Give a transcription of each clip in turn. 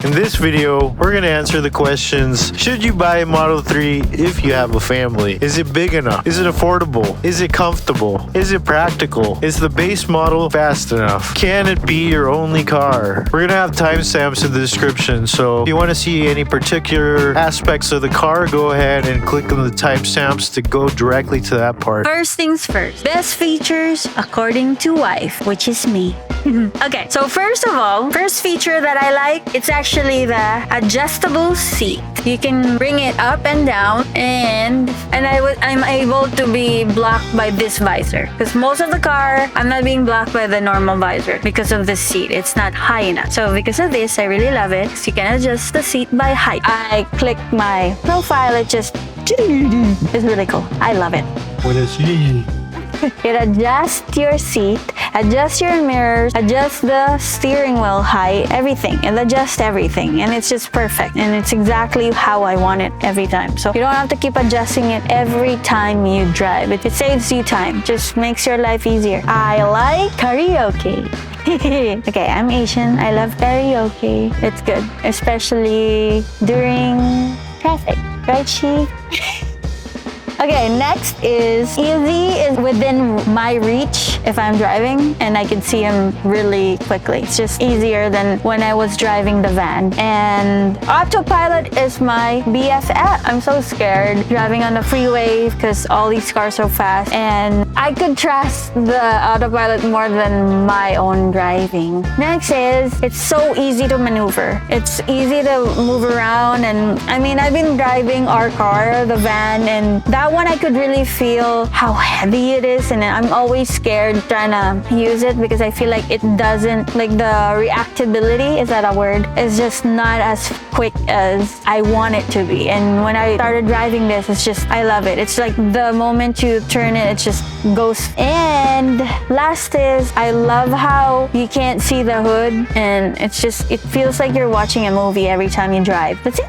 In this video, we're going to answer the questions: should you buy a Model 3 if you have a family? Is it big enough? Is it affordable? Is it comfortable? Is it practical? Is the base model fast enough? Can it be your only car? We're going to have timestamps in the description, so if you want to see any particular aspects of the car, go ahead and click on the timestamps to go directly to that part. First things first, best features according to wife, which is me. Okay, so first of all, first feature that I like, it's actually the adjustable seat. You can bring it up and down, and I'm able to be blocked by this visor, because most of the car I'm not being blocked by the normal visor because of the seat. It's not high enough. So because of this, I really love it. So you can adjust the seat by height. I click my profile, it just it's really cool. I love it. What is it? It adjusts your seat, adjusts your mirrors, adjusts the steering wheel height, everything. It adjusts everything, and it's just perfect. And it's exactly how I want it every time. So you don't have to keep adjusting it every time you drive. It saves you time, just makes your life easier. I like karaoke. Okay, I'm Asian. I love karaoke. It's good, especially during traffic, right, She? Okay, next is easy is within my reach if I'm driving, and I can see him really quickly. It's just easier than when I was driving the van. And autopilot is my BFF. I'm so scared driving on the freeway because all these cars are so fast, and I could trust the autopilot more than my own driving. Next is it's so easy to maneuver. It's easy to move around, and I mean, I've been driving our car, the van, and that one I could really feel how heavy it is, and I'm always scared trying to use it because I feel like it doesn't, like the reactability, is that a word? It's just not as quick as I want it to be. And when I started driving this, it's just, I love it. It's like the moment you turn it, it just goes. And last is, I love how you can't see the hood, and it's just, it feels like you're watching a movie every time you drive. That's it.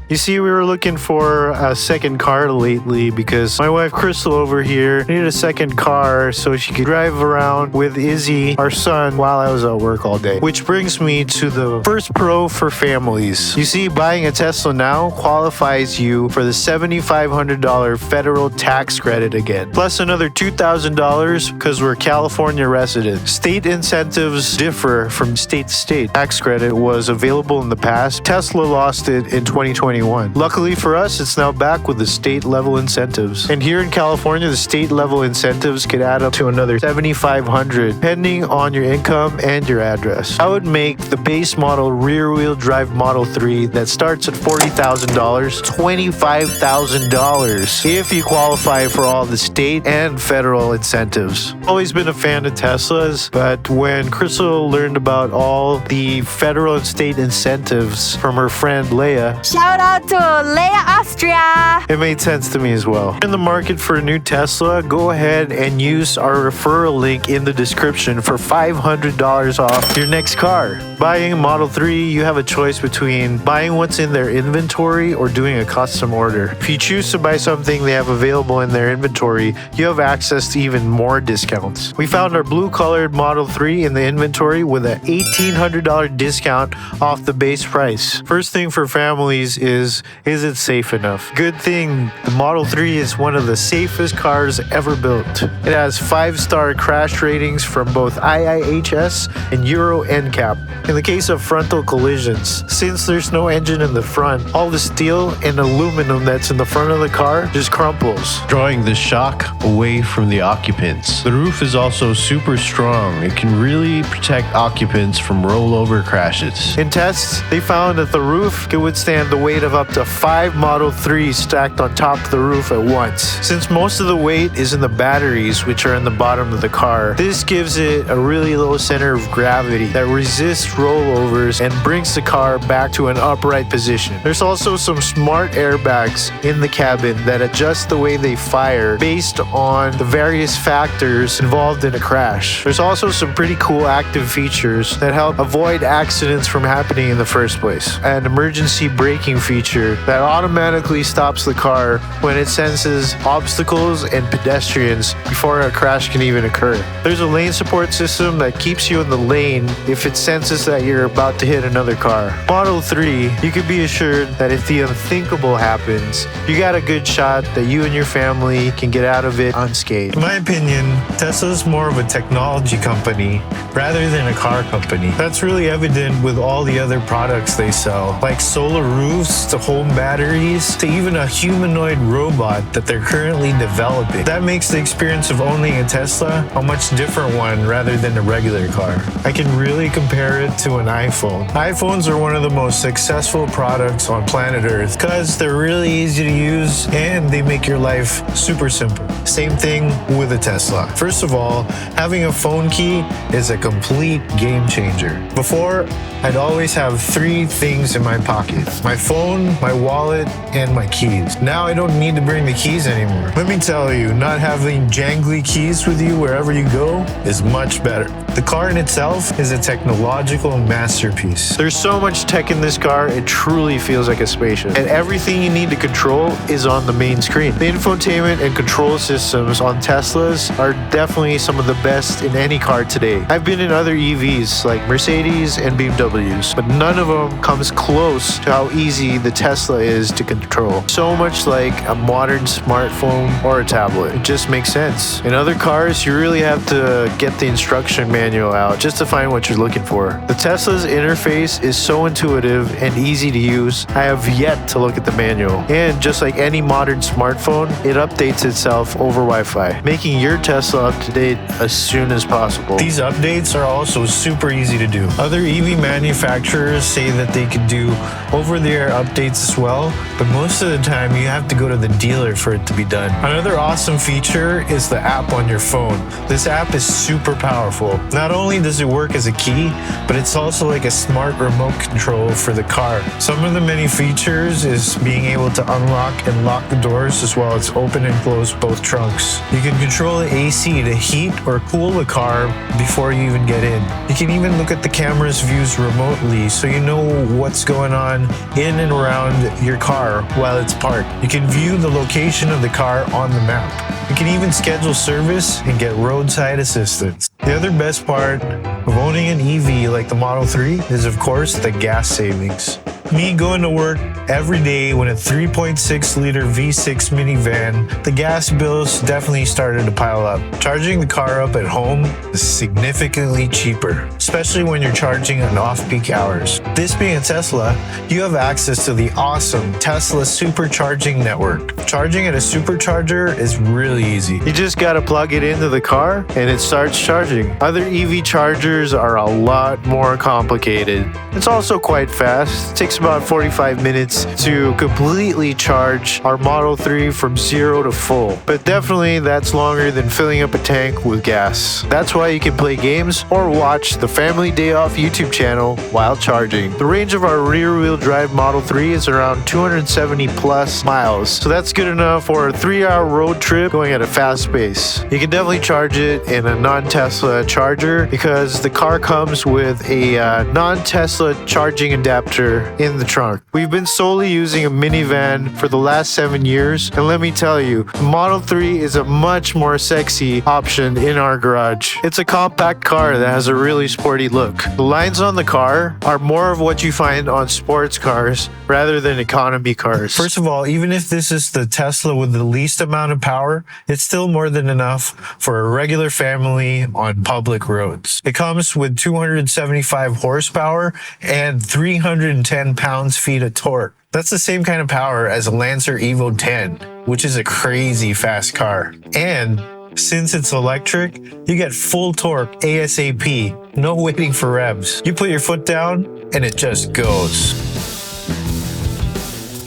You see, we were looking for a second car lately because my wife Crystal over here needed a second car so she could drive around with Izzy, our son, while I was at work all day. Which brings me to the first pro for families. You see, buying a Tesla now qualifies you for the $7,500 federal tax credit again, plus another $2,000 because we're California residents. State incentives differ from state to state. Tax credit was available in the past. Tesla lost it in 2021. Luckily for us, it's now back with the state level incentives. And here in California, the state level incentives could add up to another $7,500 depending on your income and your address. I would make the base model rear wheel drive Model 3 that starts at $40,000, $25,000 if you qualify for all the state and federal incentives. Always been a fan of Teslas, but when Crystal learned about all the federal and state incentives from her friend Leia, shout out to Leia Austria! it made sense to me as well. If you're in the market for a new Tesla, go ahead and use our referral link in the description for $500 off your next car. Buying a Model 3, you have a choice between buying what's in their inventory or doing a custom order. If you choose to buy something they have available in their inventory, you have access to even more discounts. We found our blue-colored Model 3 in the inventory with an $1,800 discount off the base price. First thing for families is it safe enough? Good thing the Model 3 is one of the safest cars ever built. It has 5-star crash ratings from both IIHS and Euro NCAP. In the case of frontal collisions, since there's no engine in the front, all the steel and aluminum that's in the front of the car just crumples, drawing the shock away from the occupants. The roof is also super strong. It can really protect occupants from rollover crashes. In tests, they found that the roof can withstand the weight of up to 5 Model 3s stacked on top of the roof at once. Since most of the weight is in the batteries, which are in the bottom of the car, this gives it a really low center of gravity that resists rollovers and brings the car back to an upright position. There's also some smart airbags in the cabin that adjust the way they fire based on the various factors involved in a crash. There's also some pretty cool active features that help avoid accidents from happening in the first place. An emergency brake braking feature that automatically stops the car when it senses obstacles and pedestrians before a crash can even occur. There's a lane support system that keeps you in the lane if it senses that you're about to hit another car. Model 3, you can be assured that if the unthinkable happens, you got a good shot that you and your family can get out of it unscathed. In my opinion, Tesla's more of a technology company rather than a car company. That's really evident with all the other products they sell, like solar roofs to home batteries to even a humanoid robot that they're currently developing. That makes the experience of owning a Tesla a much different one rather than a regular car. I can really compare it to an iPhone. iPhones are one of the most successful products on planet Earth because they're really easy to use and they make your life super simple. Same thing with a Tesla. First of all, having a phone key is a complete game changer. Before, I'd always have 3 things in my pocket: my phone, my wallet, and my keys. Now I don't need to bring the keys anymore. Let me tell you, not having jangly keys with you wherever you go is much better. The car in itself is a technological masterpiece. There's so much tech in this car, it truly feels like a spaceship. And everything you need to control is on the main screen. The infotainment and control systems on Teslas are definitely some of the best in any car today. I've been in other EVs like Mercedes and BMWs, but none of them comes close to how easy the Tesla is to control. So much like a modern smartphone or a tablet. It just makes sense. In other cars, you really have to get the instruction manual out just to find what you're looking for. The Tesla's interface is so intuitive and easy to use. I have yet to look at the manual. And just like any modern smartphone, it updates itself over Wi-Fi, making your Tesla up to date as soon as possible. These updates are also super easy to do. Other EV manufacturers say that they could do over-the-air updates as well, but most of the time you have to go to the dealer for it to be done. Another awesome feature is the app on your phone. This app is super powerful. Not only does it work as a key, but it's also like a smart remote control for the car. Some of the many features is being able to unlock and lock the doors as well as open and close both trunks. You can control the AC to heat or cool the car before you even get in. You can even look at the camera's views remotely so you know what's going on in and around your car while it's parked. You can view the location of the car on the map. You can even schedule service and get roadside assistance. The other best part of owning an EV like the Model 3 is, of course, the gas savings. Me going to work every day with a 3.6-liter V6 minivan, the gas bills definitely started to pile up. Charging the car up at home is significantly cheaper, especially when you're charging on off-peak hours. This being a Tesla, you have access to the awesome Tesla supercharging network. Charging at a supercharger is really easy. You just gotta plug it into the car and it starts charging. Other EV chargers are a lot more complicated. It's also quite fast. It takes about 45 minutes to completely charge our Model 3 from 0 to full. But definitely that's longer than filling up a tank with gas. That's why you can play games or watch the Family Day Off YouTube channel while charging. The range of our rear-wheel drive Model 3 is around 270 plus miles. So that's good enough for a 3-hour road trip going at a fast pace. You can definitely charge it in a non-Tesla charger because the car comes with a non-Tesla charging adapter in the trunk. We've been solely using a minivan for the last 7 years, and let me tell you, the Model 3 is a much more sexy option in our garage. It's a compact car that has a really sporty look. The lines on the car are more of what you find on sports cars rather than economy cars. First of all, even if this is the Tesla with the least amount of power, it's still more than enough for a regular family on public roads. It comes with 275 horsepower and 310 pounds-feet of torque. That's the same kind of power as a Lancer Evo 10, which is a crazy fast car. And since it's electric, you get full torque ASAP, no waiting for revs. You put your foot down and it just goes.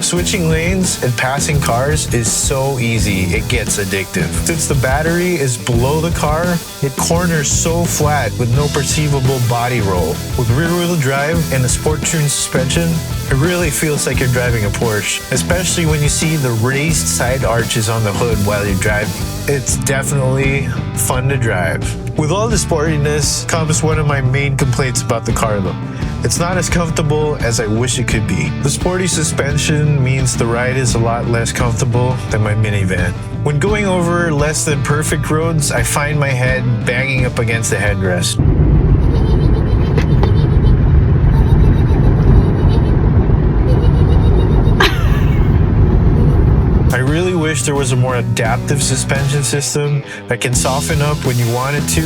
Switching lanes and passing cars is so easy, it gets addictive. Since the battery is below the car, it corners so flat with no perceivable body roll. With rear-wheel drive and the sport-tuned suspension, it really feels like you're driving a Porsche, especially when you see the raised side arches on the hood while you're driving. It's definitely fun to drive. With all the sportiness comes one of my main complaints about the car though. It's not as comfortable as I wish it could be. The sporty suspension means the ride is a lot less comfortable than my minivan. When going over less than perfect roads, I find my head banging up against the headrest. I really wish there was a more adaptive suspension system that can soften up when you want it to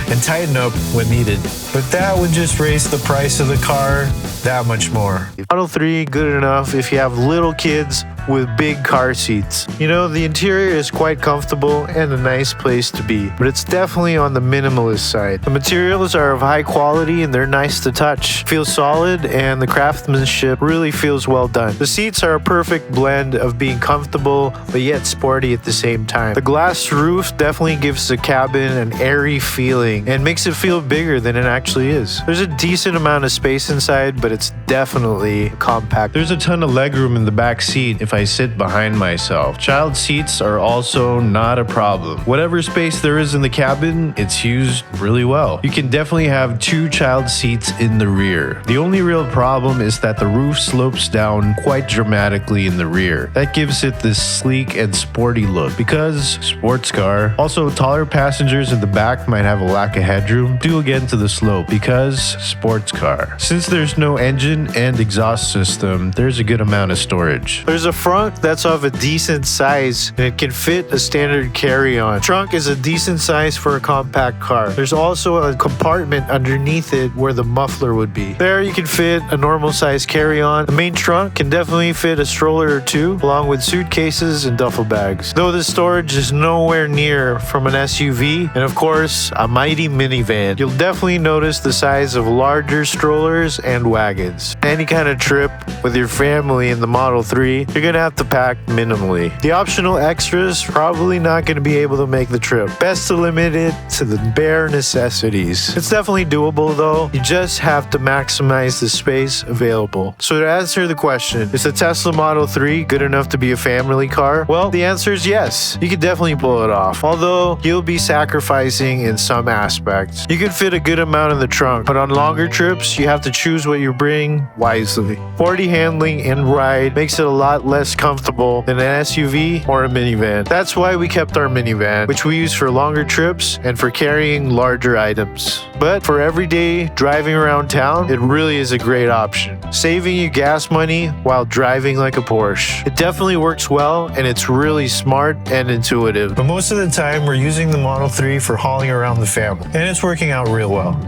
and tighten up when needed. But that would just raise the price of the car that much more. Model 3, good enough if you have little kids with big car seats. You know, the interior is quite comfortable and a nice place to be, but it's definitely on the minimalist side. The materials are of high quality and they're nice to touch. Feel solid and the craftsmanship really feels well done. The seats are a perfect blend of being comfortable but yet sporty at the same time. The glass roof definitely gives the cabin an airy feeling and makes it feel bigger than it actually is. There's a decent amount of space inside, but it's definitely compact. There's a ton of legroom in the back seat if I sit behind myself. Child seats are also not a problem. Whatever space there is in the cabin, it's used really well. You can definitely have 2 child seats in the rear. The only real problem is that the roof slopes down quite dramatically in the rear. That gives it this sleek and sporty look because sports car. Also, taller passengers in the back might have a lack of headroom due again to the slope because sports car. Since there's no engine and exhaust system, there's a good amount of storage. There's a front that's of a decent size and it can fit a standard carry-on. Trunk is a decent size for a compact car. There's also a compartment underneath it where the muffler would be. There you can fit a normal size carry-on. The main trunk can definitely fit a stroller or 2 along with suitcases and duffel bags. Though the storage is nowhere near from an SUV and of course a mighty minivan. You'll definitely notice the size of larger strollers and wagons. Any kind of trip with your family in the Model 3, you're gonna have to pack minimally. The optional extras probably not gonna be able to make the trip. Best to limit it to the bare necessities. It's definitely doable though. You just have to maximize the space available. So to answer the question, is the Tesla Model 3 good enough to be a family car? Well, the answer is yes. You can definitely pull it off. Although you'll be sacrificing in some aspects. You can fit a good amount in the trunk, but on longer trips, you have to choose what you bring wisely. Sporty handling and ride makes it a lot less comfortable than an SUV or a minivan. That's why we kept our minivan, which we use for longer trips and for carrying larger items. But for everyday driving around town, it really is a great option, saving you gas money while driving like a Porsche. It definitely works well and it's really smart and intuitive. But most of the time, we're using the Model 3 for hauling around the family, and it's working out real well.